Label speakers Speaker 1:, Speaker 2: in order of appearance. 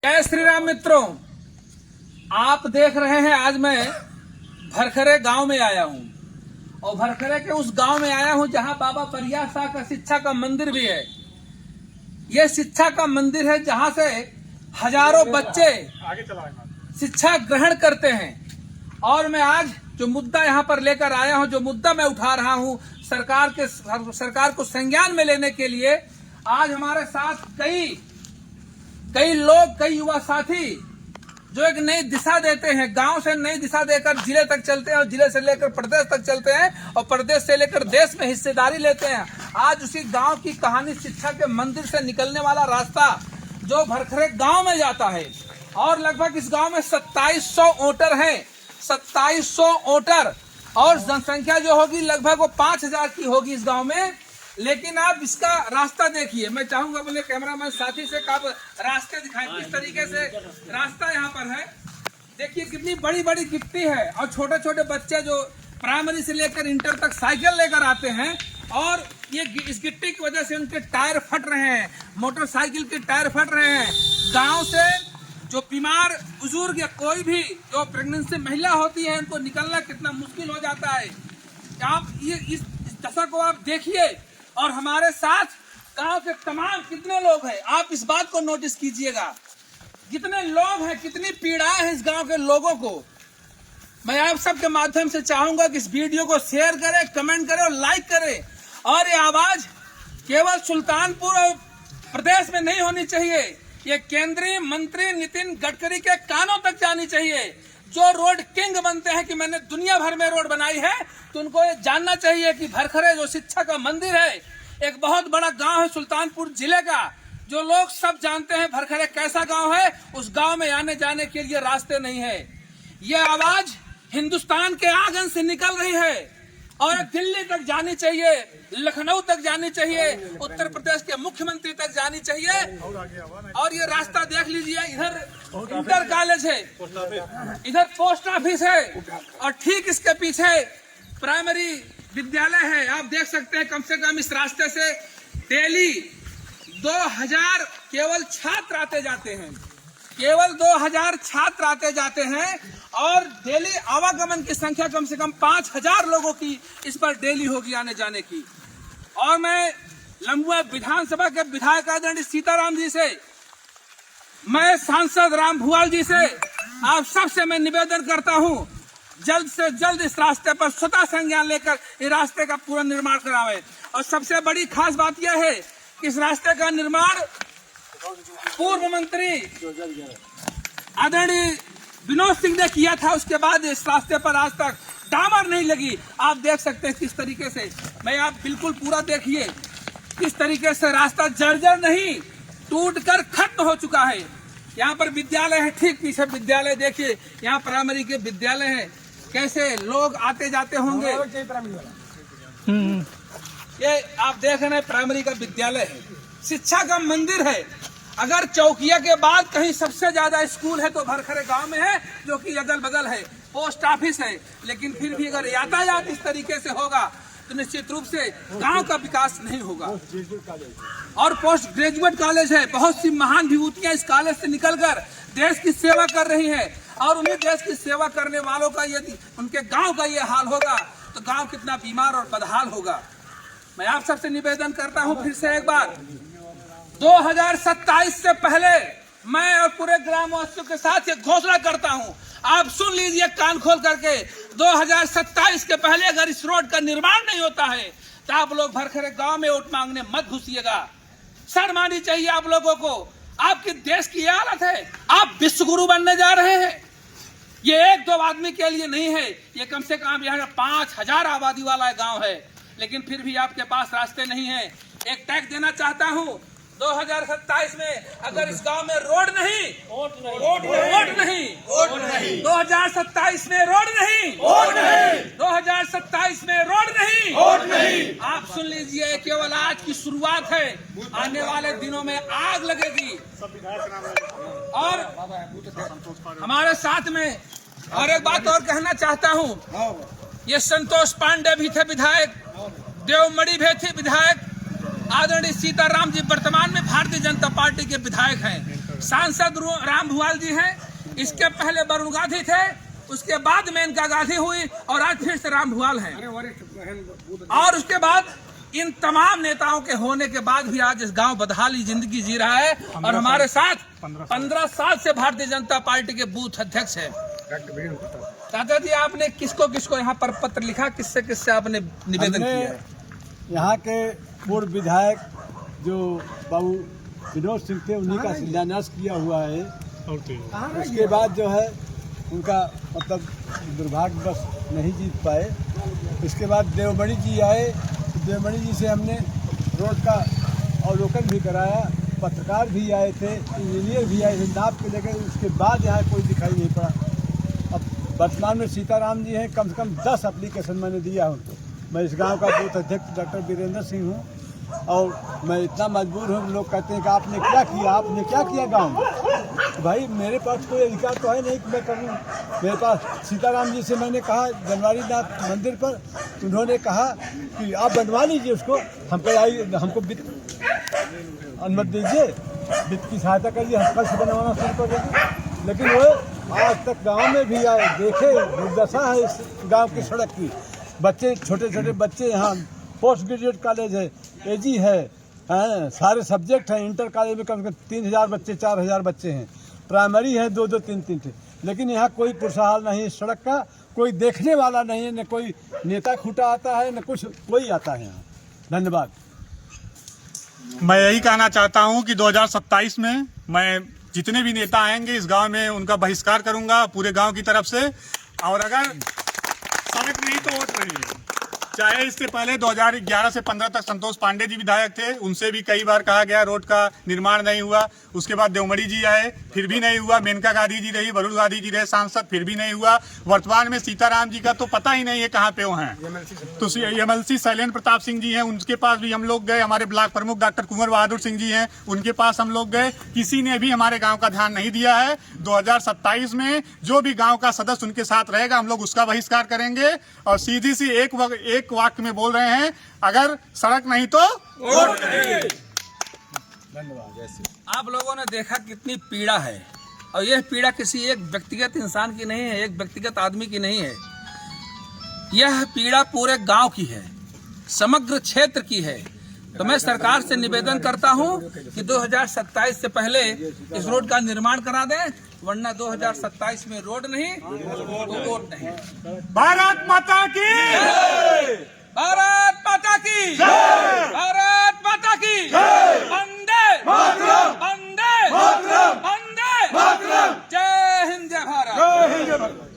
Speaker 1: जय श्री राम मित्रों, आप देख रहे हैं आज मैं भरखरे गांव में आया हूं और भरखरे के उस गांव में आया हूं जहां बाबा परिया शाह का शिक्षा का मंदिर भी है। यह शिक्षा का मंदिर है जहां से हजारों बच्चे शिक्षा ग्रहण करते हैं। और मैं आज जो मुद्दा यहां पर लेकर आया हूं, जो मुद्दा मैं उठा रहा हूं सरकार को संज्ञान में लेने के लिए, आज हमारे साथ कई लोग, कई युवा साथी जो एक नई दिशा देते हैं, गांव से नई दिशा देकर जिले तक चलते हैं और जिले से लेकर प्रदेश तक चलते हैं और प्रदेश से लेकर देश में हिस्सेदारी लेते हैं। आज उसी गांव की कहानी, शिक्षा के मंदिर से निकलने वाला रास्ता जो भरखरे गांव में जाता है। और लगभग इस गांव में 2700 वोटर हैं, 2700 वोटर, और जनसंख्या जो होगी लगभग वो 5000 की होगी इस गांव में। लेकिन आप इसका रास्ता देखिए। मैं चाहूंगा अपने कैमरामैन साथी से आप रास्ते दिखाएं, किस तरीके से रास्ता यहाँ पर है। देखिए कितनी बड़ी बड़ी गिट्टी है और छोटे छोटे बच्चे जो प्राइमरी से लेकर इंटर तक साइकिल लेकर आते हैं और ये इस गिट्टी की वजह से उनके टायर फट रहे हैं, मोटरसाइकिल के टायर फट रहे हैं। गाँव से जो बीमार बुजुर्ग या कोई भी जो प्रेगनेंसी महिला होती है, उनको निकलना कितना मुश्किल हो जाता है। आप ये इस दशा को आप देखिए। और हमारे साथ गांव के तमाम कितने लोग हैं, आप इस बात को नोटिस कीजिएगा, कितने लोग हैं, कितनी पीड़ाएं हैं इस गांव के लोगों को। मैं आप सबके माध्यम से चाहूंगा कि इस वीडियो को शेयर करें, कमेंट करें और लाइक करें। और ये आवाज केवल सुल्तानपुर और प्रदेश में नहीं होनी चाहिए, ये केंद्रीय मंत्री नितिन गडकरी के कानों तक जानी चाहिए। जो रोड किंग बनते हैं कि मैंने दुनिया भर में रोड बनाई है, तो उनको ये जानना चाहिए कि भरखरे जो शिक्षा का मंदिर है, एक बहुत बड़ा गांव है सुल्तानपुर जिले का, जो लोग सब जानते हैं भरखरे कैसा गांव है। उस गांव में आने जाने के लिए रास्ते नहीं है। ये आवाज हिंदुस्तान के आंगन से निकल रही है और दिल्ली तक जानी चाहिए, लखनऊ तक जानी चाहिए, उत्तर प्रदेश के मुख्यमंत्री तक जानी चाहिए। और ये रास्ता देख लीजिए, इधर इंटर कॉलेज है, इधर पोस्ट ऑफिस है और ठीक इसके पीछे प्राइमरी विद्यालय है। आप देख सकते हैं कम से कम इस रास्ते से डेली 2000 केवल छात्र आते जाते हैं, केवल 2000 छात्र आते जाते हैं। और डेली आवागमन की संख्या कम से कम 5000 लोगों की इस पर डेली होगी आने जाने की। और मैं लंबुआ विधानसभा के विधायक आदरणीय सीताराम जी से, मैं सांसद राम भुआल जी से, आप सबसे मैं निवेदन करता हूं, जल्द से जल्द इस रास्ते पर स्वतः संज्ञान लेकर इस रास्ते का पूरा निर्माण करावे। और सबसे बड़ी खास बात यह है कि इस रास्ते का निर्माण पूर्व मंत्री आदरणीय विनोद सिंह ने किया था, उसके बाद इस रास्ते पर आज तक डामर नहीं लगी। आप देख सकते हैं किस तरीके से, मैं आप बिल्कुल पूरा देखिए किस तरीके से रास्ता जर्जर नहीं, टूटकर खत्म हो चुका है। यहाँ पर विद्यालय है, ठीक पीछे विद्यालय देखिए, यहाँ प्राइमरी के विद्यालय है, कैसे लोग आते जाते होंगे। ये आप देख रहे हैं प्राइमरी का विद्यालय है, शिक्षा का मंदिर है। अगर चौकिया के बाद कहीं सबसे ज्यादा स्कूल है तो भरखरे गांव में है, जो कि अगल बगल है, पोस्ट ऑफिस है। लेकिन फिर भी अगर यातायात इस तरीके से होगा तो निश्चित रूप से गांव का विकास नहीं होगा। और पोस्ट ग्रेजुएट कॉलेज है, बहुत सी महान विभूतियां इस कॉलेज से निकलकर देश की सेवा कर रही हैं। और उन्हीं देश की सेवा करने वालों का यदि उनके गांव का ये हाल होगा तो गांव कितना बीमार और बदहाल होगा। मैं आप सबसे निवेदन करता हूं फिर से एक बार, 2027 से पहले मैं और पूरे ग्रामवासियों के साथ ये घोषणा करता हूं, आप सुन लीजिए कान खोल करके, 2027 के पहले अगर इस रोड का निर्माण नहीं होता है तो आप लोग भरखरे गांव में वोट मांगने मत घुसिएगा। शर्म आनी चाहिए आप लोगों को। आपकी देश की यह हालत है, आप विश्वगुरु बनने जा रहे हैं। ये एक दो आदमी के लिए नहीं है, ये कम से कम यहाँ 5000 आबादी वाला गांव है। लेकिन फिर भी आपके पास रास्ते नहीं है। एक टैग देना चाहता हूँ, 2027 में अगर इस गांव में रोड नहीं, वोट नहीं, 2027 में रोड नहीं, 2027 में रोड नहीं। आप सुन लीजिए, केवल आज की शुरुआत है, आने वाले दिनों में आग लगेगी। और हमारे साथ में और एक बात और कहना चाहता हूँ, ये संतोष पांडे भी थे विधायक, देवमणि भी थे विधायक, आदरणीय सीताराम जी वर्तमान में भारतीय जनता पार्टी के विधायक हैं। सांसद राम भुआल जी हैं, इसके पहले वरुण गांधी थे, उसके बाद मेनका गांधी हुई और आज फिर से राम भुआल हैं। और उसके बाद इन तमाम नेताओं के होने के बाद भी आज इस गांव बदहाली जिंदगी जी रहा है। और हमारे साथ 15 साल से भारतीय जनता पार्टी के बूथ अध्यक्ष हैं। चाचा जी, आपने किसको किसको यहाँ पर पत्र लिखा, किससे किससे आपने निवेदन किया है?
Speaker 2: यहाँ के पूर्व विधायक जो बाबू विनोद सिंह थे, उन्हीं का शिलान्यास किया हुआ है। उसके बाद जो है उनका मतलब दुर्भाग्यवश नहीं जीत पाए। इसके बाद देवमणि जी आए, देवमणि जी से हमने रोड का अवलोकन भी कराया, पत्रकार भी आए थे, इंजीनियर भी आए थे, नाप के लेकर। उसके बाद यहाँ कोई दिखाई नहीं पड़ा। अब वर्तमान में सीताराम जी हैं, कम से कम 10 एप्लीकेशन मैंने दिया है उनको। मैं इस गांव का बूथ अध्यक्ष डॉक्टर वीरेंद्र सिंह हूँ और मैं इतना मजबूर हूँ। लोग कहते हैं कि आपने क्या किया, आपने क्या किया गाँव में। तो भाई मेरे पास कोई अधिकार तो है नहीं कि मैं करूँ। मेरे पास सीताराम जी से मैंने कहा जनवारी नाथ मंदिर पर, उन्होंने कहा कि आप बनवा लीजिए उसको, हमको वित्त अनुमति दीजिए, वित्त की सहायता करिए, हम कल से बनवाना शुरू कर देंगे। लेकिन वो आज तक गांव में भी आए, देखे दुर्दशा है इस गांव की सड़क की। बच्चे, छोटे छोटे बच्चे, यहाँ पोस्ट ग्रेजुएट कॉलेज है, एजी है, सारे सब्जेक्ट हैं। इंटर कॉलेज में कम से कम 3000 बच्चे, 4000 बच्चे हैं। प्राइमरी है 2-2, 3-3 थे। लेकिन यहाँ कोई पुरसहाल नहीं, सड़क का कोई देखने वाला नहीं है, न कोई नेता खूटा आता है, न कुछ कोई आता है यहाँ। धन्यवाद।
Speaker 3: मैं यही कहना चाहता हूँ कि 2027 में मैं जितने भी नेता आएंगे इस गांव में उनका बहिष्कार करूंगा पूरे गांव की तरफ से। और अगर सड़क नहीं तो वोट नहीं। चाहे इससे पहले 2011 से 15 तक संतोष पांडे जी विधायक थे, उनसे भी कई बार कहा गया रोड का निर्माण नहीं हुआ। उसके बाद देवमणि जी आए, फिर भी नहीं हुआ। मेनका गांधी जी रही, वरुण गांधी जी रहे सांसद, फिर भी नहीं हुआ। वर्तमान में सीताराम जी का तो पता ही नहीं है कहाँ पे वो हैं। तो MLC शैलेंद्र प्रताप सिंह जी हैं, उनके पास भी हम लोग गए। हमारे ब्लॉक प्रमुख डॉक्टर कुंवर बहादुर सिंह जी हैं, उनके पास हम लोग गए। किसी ने भी हमारे गाँव का ध्यान नहीं दिया है। 2027 में जो भी गाँव का सदस्य उनके साथ रहेगा, हम लोग उसका बहिष्कार करेंगे। और सीधी सी एक वाक्य में बोल रहे हैं, अगर सड़क नहीं तो वोट नहीं।
Speaker 2: धन्यवाद।
Speaker 1: आप लोगों ने देखा कितनी पीड़ा है, और यह पीड़ा किसी एक व्यक्तिगत इंसान की नहीं है, एक व्यक्तिगत आदमी की नहीं है। यह पीड़ा पूरे गांव की है, समग्र क्षेत्र की है। तो मैं सरकार से निवेदन करता हूं कि 2027 से पहले इस रोड का निर्माण करा दें, वरना 2027 में रोड नहीं तो वोट नहीं।
Speaker 3: भारत माता की
Speaker 1: जय! भारत माता की जय! भारत माता की जय! वंदे मातरम! वंदे मातरम! वंदे मातरम! जय हिंद, जय भारत!
Speaker 2: जय हिंद, जय भारत।